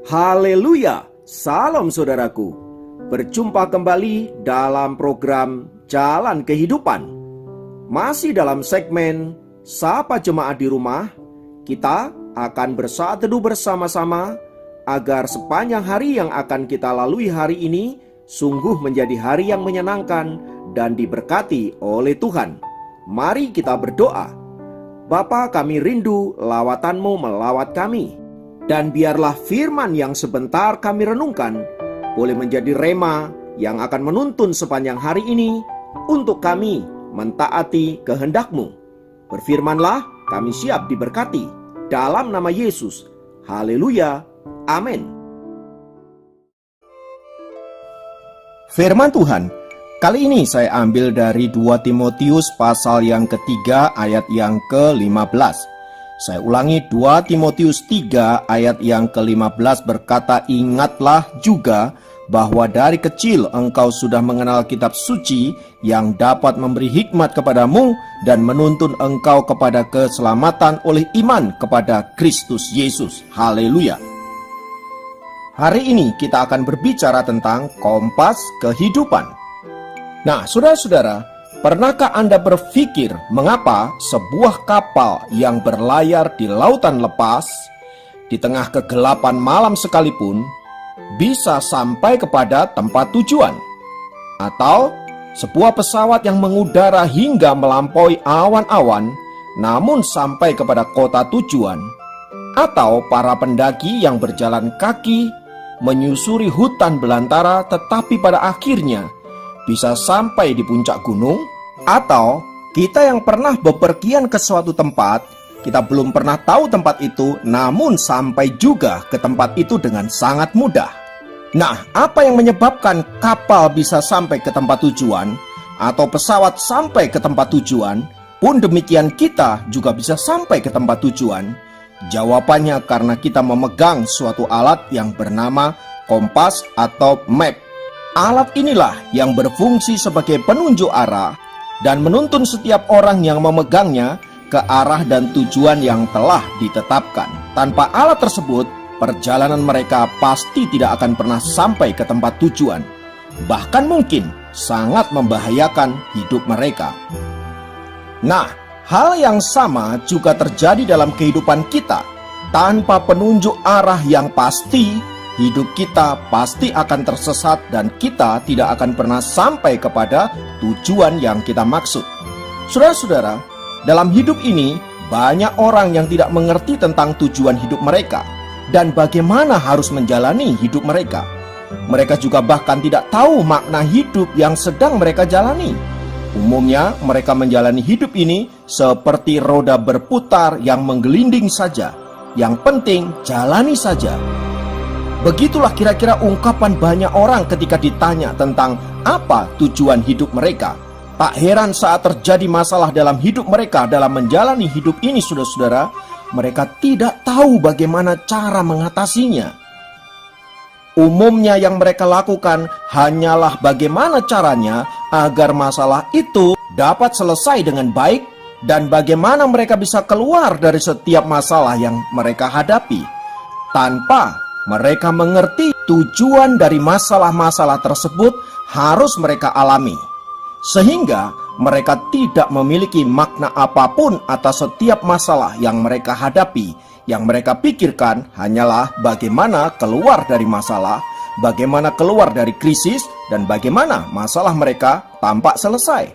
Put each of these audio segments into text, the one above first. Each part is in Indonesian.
Haleluya, salam saudaraku. Berjumpa kembali dalam program Jalan Kehidupan. Masih dalam segmen Sapa Jemaat di Rumah, kita akan bersaat teduh bersama-sama agar sepanjang hari yang akan kita lalui hari ini sungguh menjadi hari yang menyenangkan dan diberkati oleh Tuhan. Mari kita berdoa. Bapa, kami rindu lawatan-Mu melawat kami. Dan biarlah firman yang sebentar kami renungkan boleh menjadi rema yang akan menuntun sepanjang hari ini untuk kami mentaati kehendak-Mu. Berfirmanlah, kami siap diberkati. Dalam nama Yesus. Haleluya. Amin. Firman Tuhan, kali ini saya ambil dari 2 Timotius pasal yang ketiga ayat yang ke-15. Saya ulangi, 2 Timotius 3 ayat yang ke-15 berkata, "Ingatlah juga bahwa dari kecil engkau sudah mengenal kitab suci yang dapat memberi hikmat kepadamu dan menuntun engkau kepada keselamatan oleh iman kepada Kristus Yesus." Haleluya. Hari ini kita akan berbicara tentang kompas kehidupan. Nah, saudara-saudara, pernahkah Anda berpikir mengapa sebuah kapal yang berlayar di lautan lepas, di tengah kegelapan malam sekalipun, bisa sampai kepada tempat tujuan? Atau sebuah pesawat yang mengudara hingga melampaui awan-awan, namun sampai kepada kota tujuan? Atau para pendaki yang berjalan kaki, menyusuri hutan belantara tetapi pada akhirnya bisa sampai di puncak gunung? Atau kita yang pernah bepergian ke suatu tempat, kita belum pernah tahu tempat itu, namun sampai juga ke tempat itu dengan sangat mudah. Nah, apa yang menyebabkan kapal bisa sampai ke tempat tujuan, atau pesawat sampai ke tempat tujuan, pun demikian kita juga bisa sampai ke tempat tujuan? Jawabannya karena kita memegang suatu alat yang bernama kompas atau map. Alat inilah yang berfungsi sebagai penunjuk arah dan menuntun setiap orang yang memegangnya ke arah dan tujuan yang telah ditetapkan. Tanpa alat tersebut, perjalanan mereka pasti tidak akan pernah sampai ke tempat tujuan. Bahkan mungkin sangat membahayakan hidup mereka. Nah, hal yang sama juga terjadi dalam kehidupan kita. Tanpa penunjuk arah yang pasti, hidup kita pasti akan tersesat dan kita tidak akan pernah sampai kepada tujuan yang kita maksud. Saudara-saudara, dalam hidup ini banyak orang yang tidak mengerti tentang tujuan hidup mereka dan bagaimana harus menjalani hidup mereka. Mereka juga bahkan tidak tahu makna hidup yang sedang mereka jalani. Umumnya mereka menjalani hidup ini seperti roda berputar yang menggelinding saja. Yang penting jalani saja. Begitulah kira-kira ungkapan banyak orang ketika ditanya tentang apa tujuan hidup mereka. Tak heran saat terjadi masalah dalam hidup mereka dalam menjalani hidup ini, saudara-saudara, mereka tidak tahu bagaimana cara mengatasinya. Umumnya yang mereka lakukan hanyalah bagaimana caranya agar masalah itu dapat selesai dengan baik dan bagaimana mereka bisa keluar dari setiap masalah yang mereka hadapi, tanpa mereka mengerti tujuan dari masalah-masalah tersebut harus mereka alami. Sehingga mereka tidak memiliki makna apapun atas setiap masalah yang mereka hadapi. Yang mereka pikirkan hanyalah bagaimana keluar dari masalah, bagaimana keluar dari krisis, dan bagaimana masalah mereka tampak selesai.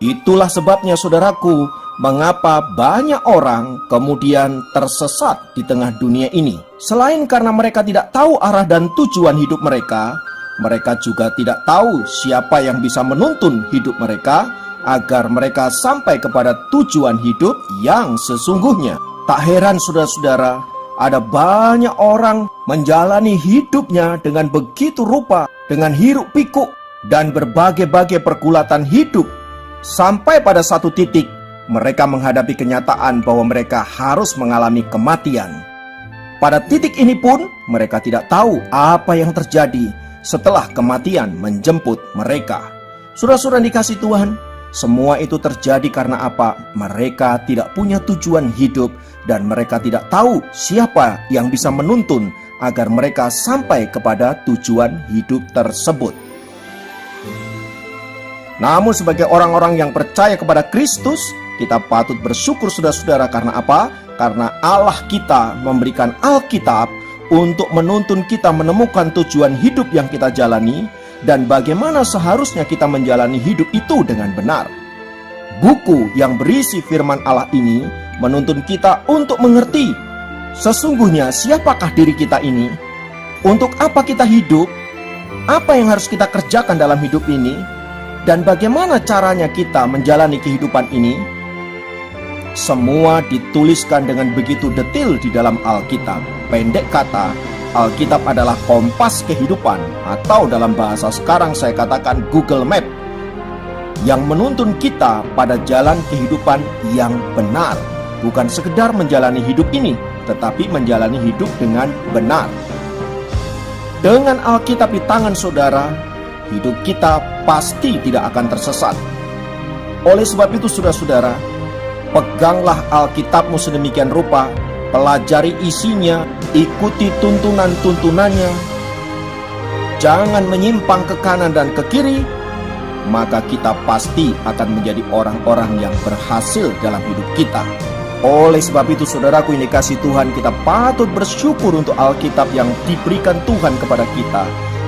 Itulah sebabnya, saudaraku, mengapa banyak orang kemudian tersesat di tengah dunia ini. Selain karena mereka tidak tahu arah dan tujuan hidup mereka, mereka juga tidak tahu siapa yang bisa menuntun hidup mereka agar mereka sampai kepada tujuan hidup yang sesungguhnya. Tak heran, saudara-saudara, ada banyak orang menjalani hidupnya dengan begitu rupa, dengan hiruk pikuk dan berbagai-bagai pergulatan hidup. Sampai pada satu titik, mereka menghadapi kenyataan bahwa mereka harus mengalami kematian. Pada titik ini pun, mereka tidak tahu apa yang terjadi setelah kematian menjemput mereka. Saudara-saudara dikasih Tuhan, semua itu terjadi karena apa? Mereka tidak punya tujuan hidup dan mereka tidak tahu siapa yang bisa menuntun agar mereka sampai kepada tujuan hidup tersebut. Namun sebagai orang-orang yang percaya kepada Kristus, kita patut bersyukur saudara-saudara. Karena apa? Karena Allah kita memberikan Alkitab untuk menuntun kita menemukan tujuan hidup yang kita jalani dan bagaimana seharusnya kita menjalani hidup itu dengan benar. Buku yang berisi firman Allah ini menuntun kita untuk mengerti sesungguhnya siapakah diri kita ini, untuk apa kita hidup, apa yang harus kita kerjakan dalam hidup ini, dan bagaimana caranya kita menjalani kehidupan ini. Semua dituliskan dengan begitu detail di dalam Alkitab. Pendek kata, Alkitab adalah kompas kehidupan, atau dalam bahasa sekarang saya katakan Google Map, yang menuntun kita pada jalan kehidupan yang benar. Bukan sekedar menjalani hidup ini, tetapi menjalani hidup dengan benar. Dengan Alkitab di tangan saudara, hidup kita pasti tidak akan tersesat. Oleh sebab itu saudara-saudara, peganglah Alkitabmu sedemikian rupa, pelajari isinya, ikuti tuntunan-tuntunannya, jangan menyimpang ke kanan dan ke kiri, maka kita pasti akan menjadi orang-orang yang berhasil dalam hidup kita. Oleh sebab itu saudaraku yang dikasihi Tuhan, kita patut bersyukur untuk Alkitab yang diberikan Tuhan kepada kita.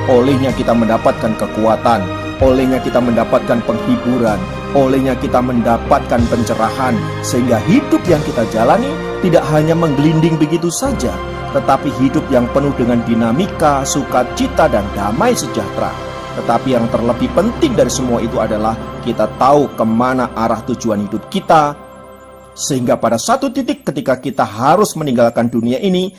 Olehnya kita mendapatkan kekuatan, olehnya kita mendapatkan penghiburan, olehnya kita mendapatkan pencerahan, sehingga hidup yang kita jalani tidak hanya menggelinding begitu saja, tetapi hidup yang penuh dengan dinamika, sukacita, dan damai sejahtera. Tetapi yang terlebih penting dari semua itu adalah kita tahu kemana arah tujuan hidup kita, sehingga pada satu titik ketika kita harus meninggalkan dunia ini,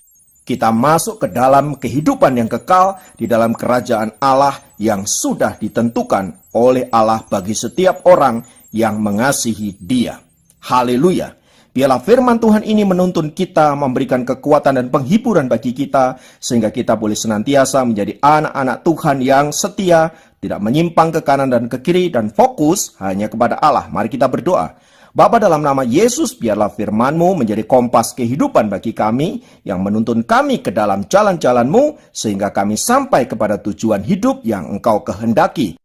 kita masuk ke dalam kehidupan yang kekal di dalam kerajaan Allah yang sudah ditentukan oleh Allah bagi setiap orang yang mengasihi Dia. Haleluya. Biarlah firman Tuhan ini menuntun kita, memberikan kekuatan dan penghiburan bagi kita, sehingga kita boleh senantiasa menjadi anak-anak Tuhan yang setia, tidak menyimpang ke kanan dan ke kiri, dan fokus hanya kepada Allah. Mari kita berdoa. Bapa, dalam nama Yesus, biarlah firman-Mu menjadi kompas kehidupan bagi kami, yang menuntun kami ke dalam jalan-jalan-Mu, sehingga kami sampai kepada tujuan hidup yang Engkau kehendaki.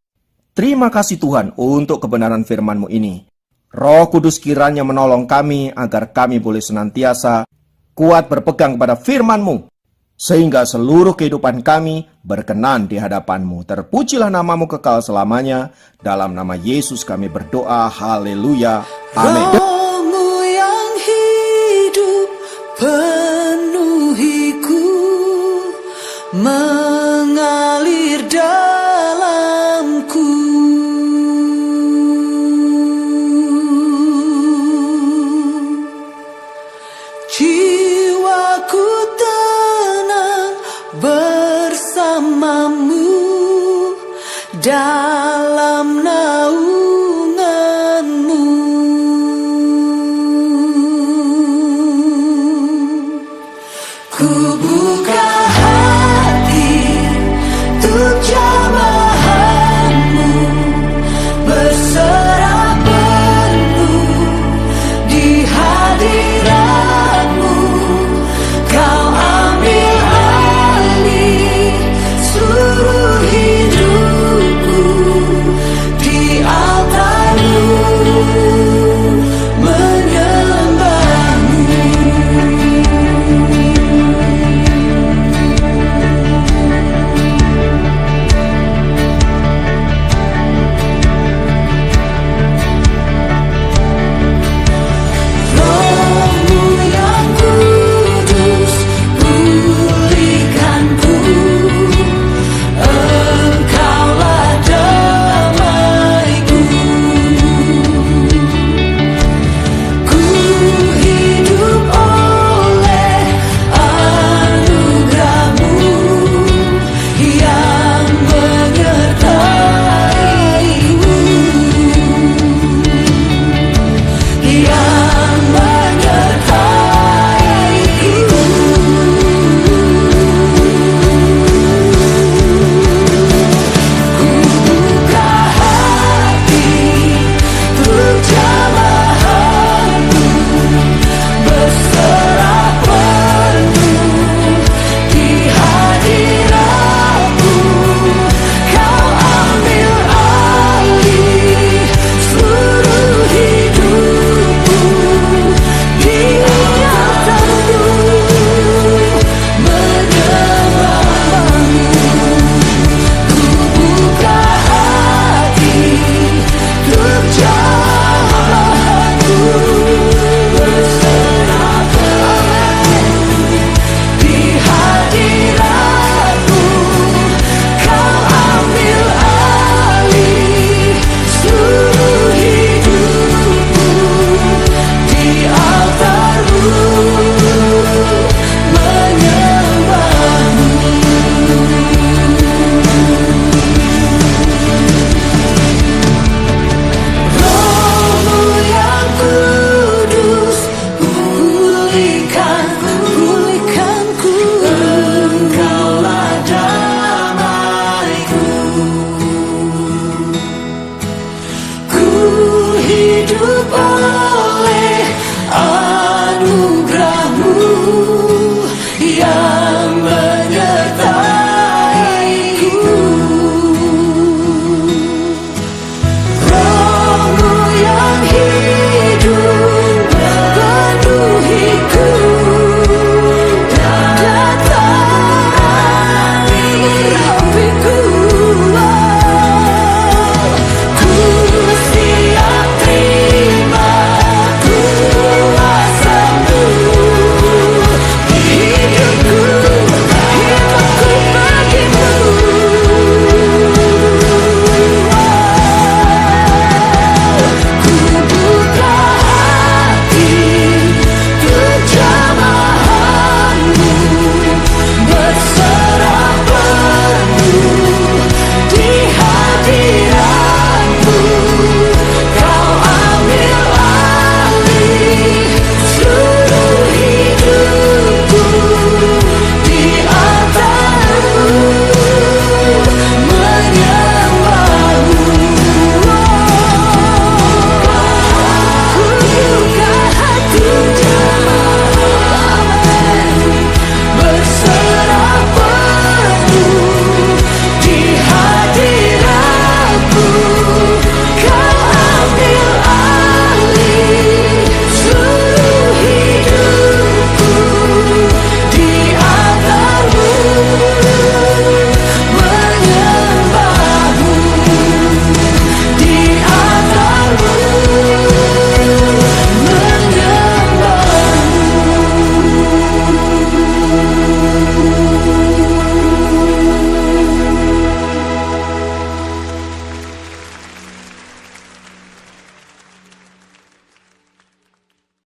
Terima kasih Tuhan untuk kebenaran firman-Mu ini. Roh Kudus kiranya menolong kami, agar kami boleh senantiasa kuat berpegang pada firman-Mu, sehingga seluruh kehidupan kami berkenan di hadapan-Mu. Terpujilah nama-Mu kekal selamanya. Dalam nama Yesus kami berdoa. Haleluya. Amin.